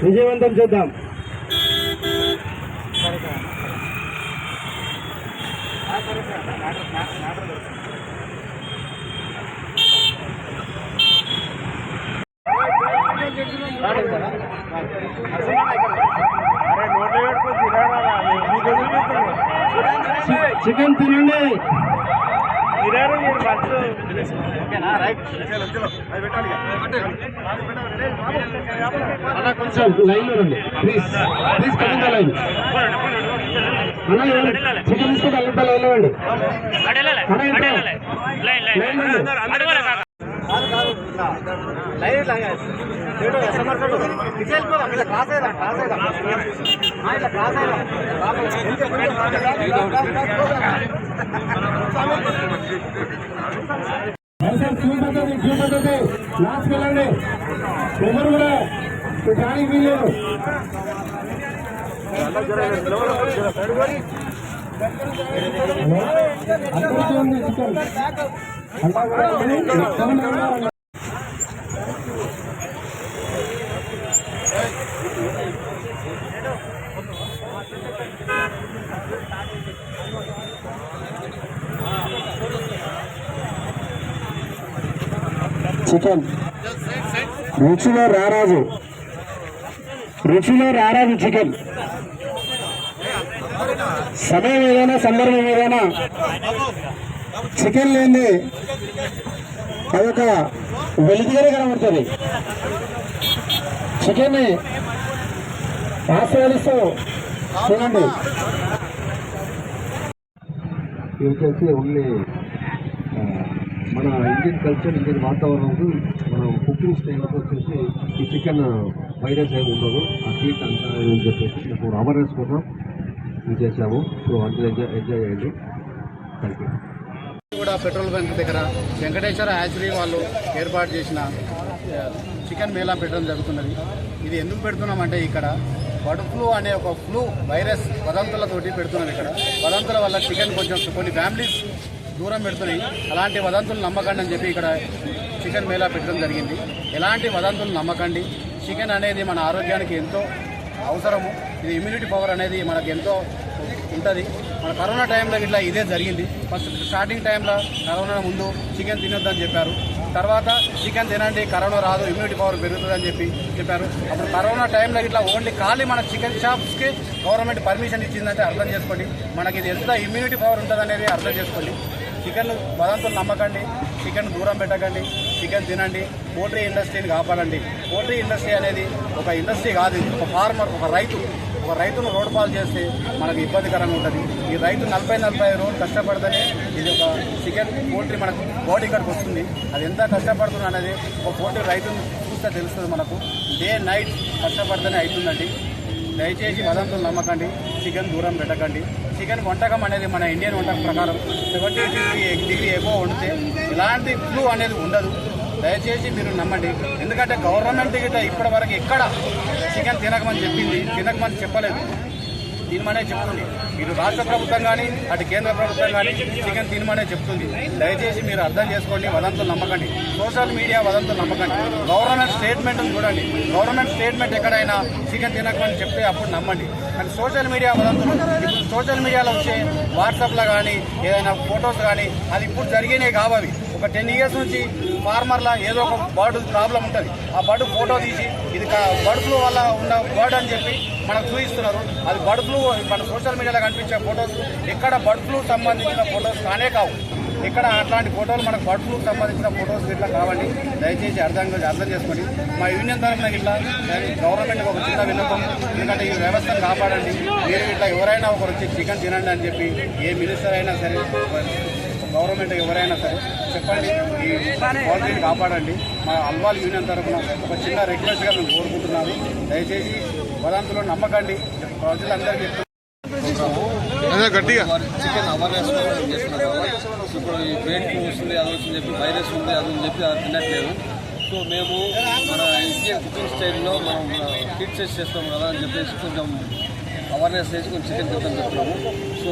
విజయవంతం చేద్దాం. చికెన్ తినండి. కొంచెం లైన్ లో రండి please. Please coming line. Chicken తీసుకుంటే అంత లైన్ లో రండి. లాస్ట్ వెళ్ళండి. ఎవరు కూడా దానికి వీలేదు. చికెన్ రుచిలో రారాజు, రుచిలో రారాజు చికెన్. సమయం ఏదైనా సందర్భం ఏదైనా చికెన్ లేని అదొక వెలితిగానే కనబడుతుంది. చికెన్ని ఆస్వాదిస్తూ చూడండి. ఇది వచ్చేసి ఓన్లీ మన ఇండియన్ కల్చర్, ఇండియన్ వాతావరణంకు మనం కుకింగ్ స్టైల్కి వచ్చేసి ఈ చికెన్ వైరస్ ఏమి ఉండదు. ఆ హీట్ అంతా అని చెప్పేసి మేము అవేర్నెస్ కోసం ఇది చేసాము. సో అందరూ ఎంజాయ్ చేయండి. Thank you. కూడా పెట్రోల్ బంక్ దగ్గర వెంకటేశ్వర హ్యాచరీ వాళ్ళు ఏర్పాటు చేసిన చికెన్ మేళా పెట్టడం జరుగుతున్నది. ఇది ఎందుకు పెడుతున్నామంటే ఇక్కడ బర్డ్ ఫ్లూ అనే ఒక ఫ్లూ వైరస్ వదంతులతోటి పెడుతున్నది. ఇక్కడ వదంతుల వల్ల చికెన్ కొంచెం కొన్ని ఫ్యామిలీస్ దూరం పెడుతున్నాయి. అలాంటి వదంతులు నమ్మకండి అని చెప్పి ఇక్కడ చికెన్ మేళా పెట్టడం జరిగింది. ఎలాంటి వదంతులు నమ్మకండి. చికెన్ అనేది మన ఆరోగ్యానికి ఎంతో అవసరము. ఇది ఇమ్యూనిటీ పవర్ అనేది మనకు ఎంతో ఉంటుంది. మన కరోనా టైంలో ఇట్లా ఇదే జరిగింది. ఫస్ట్ స్టార్టింగ్ టైంలో కరోనా ముందు చికెన్ తినొద్దని చెప్పారు. తర్వాత చికెన్ తినండి కరోనా రాదు, ఇమ్యూనిటీ పవర్ పెరుగుతుందని చెప్పారు. అప్పుడు కరోనా టైంలో ఇట్లా ఓన్లీ ఖాళీ మన చికెన్ షాప్స్కి గవర్నమెంట్ పర్మిషన్ ఇచ్చిందంటే అర్థం చేసుకోండి మనకి ఇది ఎంత ఇమ్యూనిటీ పవర్ ఉంటుంది అనేది అర్థం చేసుకోండి. చికెన్ వదంతులు నమ్మకండి, చికెన్ దూరం పెట్టకండి, చికెన్ తినండి. పోల్ట్రీ ఇండస్ట్రీని కాపాడండి. పోల్ట్రీ ఇండస్ట్రీ అనేది ఒక ఇండస్ట్రీ కాదు, ఒక ఫార్మర్, ఒక రైతును రోడ్డు పాలు చేస్తే మనకు ఇబ్బందికరంగా ఉంటుంది. ఈ రైతు 40-45 రోజులు కష్టపడితేనే ఇది ఒక చికెన్ పోల్ట్రీ మనకు బాడీ ఇక్కడికి వస్తుంది. అది ఎంత కష్టపడుతుంది అనేది ఒక పోల్ట్రీ రైతును చూస్తే తెలుస్తుంది మనకు. డే నైట్ కష్టపడితేనే అవుతుందండి. దయచేసి వదంతులు నమ్మకండి, చికెన్ దూరం పెట్టకండి. చికెన్ వంటకం అనేది మన ఇండియన్ వంటకం ప్రకారం 70 ఎబో వండితే ఎలాంటి ఫ్లూ అనేది ఉండదు. దయచేసి మీరు నమ్మండి. ఎందుకంటే గవర్నమెంట్ గిట్ట ఇప్పటి వరకు ఎక్కడ చికెన్ తినకమని చెప్పలేదు. తినమనే చెప్తుంది. ఇటు రాష్ట్ర ప్రభుత్వం కానీ అటు కేంద్ర ప్రభుత్వం కానీ చికెన్ తినమనే చెప్తుంది. దయచేసి మీరు అర్థం చేసుకోండి. వదంతులు నమ్మకండి. సోషల్ మీడియా వదంతులు నమ్మకండి. గవర్నమెంట్ స్టేట్మెంట్ చూడండి. గవర్నమెంట్ స్టేట్మెంట్ ఎక్కడైనా చికెన్ తినకమని చెప్తే అప్పుడు నమ్మండి. కానీ సోషల్ మీడియా వదంతులు ఇప్పుడు సోషల్ మీడియాలో వచ్చే వాట్సాప్లో కానీ ఏదైనా ఫొటోస్ కానీ అది ఇప్పుడు జరిగినాయి కావవి. ఒక 10 years నుంచి ఫార్మర్లా ఏదో ఒక బర్డ్ ప్రాబ్లం ఉంటుంది. ఆ బర్డ్ ఫోటో తీసి ఇది బర్డ్ ఫ్లూ వల్ల ఉన్న బర్డ్ అని చెప్పి మనకు చూపిస్తున్నారు. అది బర్డ్ ఫ్లూ మన సోషల్ మీడియాలో కనిపించే ఫొటోస్ ఎక్కడ బర్డ్ ఫ్లూ సంబంధించిన ఫొటోస్ కానే కావు. ఇక్కడ అట్లాంటి ఫోటోలు మనకు బర్డ్ ఫ్లూకి సంబంధించిన ఫొటోస్ ఇట్లా కావండి. దయచేసి అర్థం చేసుకోండి. మా యూనియన్ తరఫున ఇట్లా గవర్నమెంట్కి ఒక చిన్న విన్నపం. ఎందుకంటే ఈ వ్యవస్థను కాపాడండి. మీరు ఇట్లా ఎవరైనా ఒకరు వచ్చి చికెన్ తినండి అని చెప్పి ఏ మినిస్టర్ అయినా సరే, గవర్నమెంట్ ఎవరైనా సరే చెప్పండి. ఈ క్వాలిటీని కాపాడండి. మా అల్వాల్ యూనియన్ తరఫున ఒక చిన్న రిక్వెస్ట్గా మేము కోరుకుంటున్నాము. దయచేసి వదంతులు నమ్మకండి. ప్రజలందరికీ గట్టిగా చికెన్ అవేర్నెస్ చేస్తున్నారు. ఇప్పుడు ఈ బ్రెయిన్ ఫ్లూ వస్తుంది, అది వస్తుంది చెప్పి వైరస్ ఉంది, అది అని చెప్పి అది తినట్లేదు. సో మేము మన ఇండియన్ కుకింగ్ స్టైల్లో మనం హీట్ చేస్తాం కదా అని చెప్పేసి కొంచెం అవేర్నెస్ చేసి కొంచెం చికెన్ తింటాం చెప్తున్నాము. సో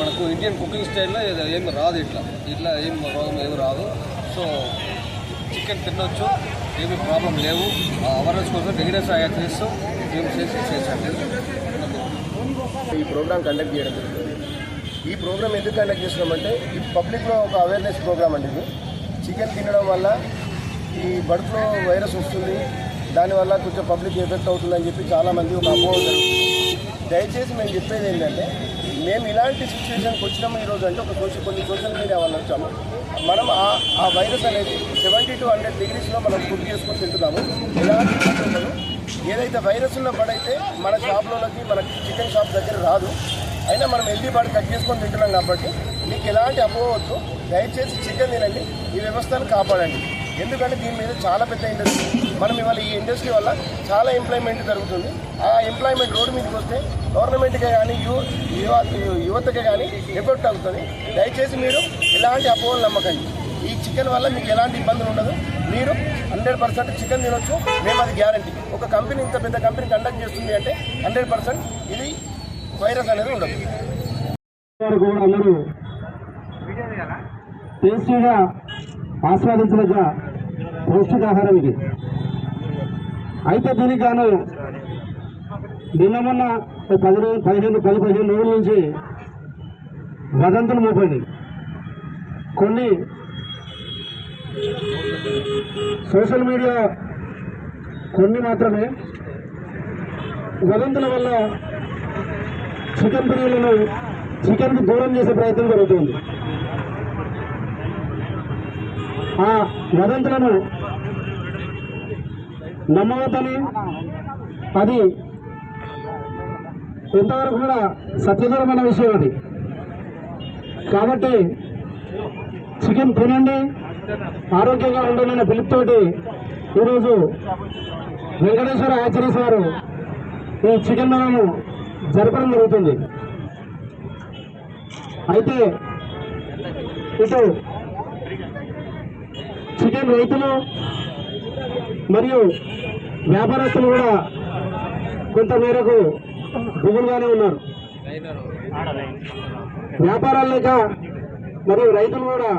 మనకు ఇండియన్ కుకింగ్ స్టైల్లో ఏమి రాదు, ఇట్లా ఏం రోగం ఏమి రాదు. సో చికెన్ తినొచ్చు, ఏమి ప్రాబ్లం లేవు. అవేర్నెస్ కోసం రెగ్యులర్స్ చేస్తూ మేము చేసాము. ఈ ప్రోగ్రామ్ కండక్ట్ చేయడం జరుగుతుంది. ఈ ప్రోగ్రామ్ ఎందుకు కండక్ట్ చేస్తున్నామంటే ఈ పబ్లిక్లో ఒక అవేర్నెస్ ప్రోగ్రామ్ అండి. ఇది చికెన్ తినడం వల్ల ఈ బర్డ్ ఫ్లూ వైరస్ వస్తుంది, దానివల్ల కొంచెం పబ్లిక్ ఎఫెక్ట్ అవుతుందని చెప్పి చాలామంది ఒక అపోహ జరుగుతుంది. దయచేసి మేము చెప్పేది ఏంటంటే మేము ఇలాంటి సిచ్యువేషన్కి వచ్చినాము ఈరోజు అంటే ఒక కొన్ని సోషల్ మీడియా వల్ల వచ్చాము. మనం ఆ వైరస్ అనేది 70 to 100 degreesలో మనం కుక్ చేసుకొని తింటున్నాము. ఎలాంటి ఉండదు. ఏదైతే వైరస్ ఉన్న బడైతే మన షాప్లోకి మన చికెన్ షాప్ దగ్గర రాదు. అయినా మనం హెల్దీ బాడీ కట్ చేసుకొని తింటున్నాం కాబట్టి మీకు ఎలాంటి అపోవచ్చు. దయచేసి చికెన్ తినండి, ఈ వ్యవస్థను కాపాడండి. ఎందుకంటే దీని మీద చాలా పెద్ద ఇండస్ట్రీ. మనం ఇవాళ ఈ ఇండస్ట్రీ వల్ల చాలా ఎంప్లాయ్మెంట్ జరుగుతుంది. ఆ ఎంప్లాయ్మెంట్ రోడ్డు మీదకి వస్తే గవర్నమెంట్కే కానీ యువతకే కానీ ఎఫెక్ట్ అవుతుంది. దయచేసి మీరు ఎలాంటి అపోహలు నమ్మకండి. ఈ చికెన్ వల్ల మీకు ఎలాంటి ఇబ్బందులు ఉండదు. మీరు 100% చికెన్ తినొచ్చు, మేము అది గ్యారంటీ. ఒక కంపెనీ ఇంత పెద్ద కంపెనీ కండక్ట్ చేస్తుంది అంటే 100% ఇది వైరస్ అనేది ఉండదు. అందరూ టేస్టీగా ఆస్వాదించదగ్గ పౌష్టికాహారం ఇది. అయితే దీనికి గాను నిన్న మొన్న 15 రోజుల నుంచి వదంతులు మోపండి. కొన్ని సోషల్ మీడియా కొన్ని మాత్రమే వదంతుల వల్ల చికెన్ ప్రియులను చికెన్కి దూరం చేసే ప్రయత్నం జరుగుతుంది. ఆ వదంతులను నమ్మవద్దని, అది ఎంతవరకు కూడా సత్యదూరమైన విషయం అది. కాబట్టి చికెన్ తినండి, ఆరోగ్యంగా ఉండాలనే పిలుపుతోటి ఈరోజు వెంకటేశ్వర హ్యాచరీస్ వారు ఈ చికెన్ మేళను జరపడం జరుగుతుంది. అయితే ఇటు చికెన్ రైతులు మరియు వ్యాపారస్తులు కూడా కొంత మేరకు దిగులుగానే ఉన్నారు. వ్యాపారాలు లేక మరియు రైతులు కూడా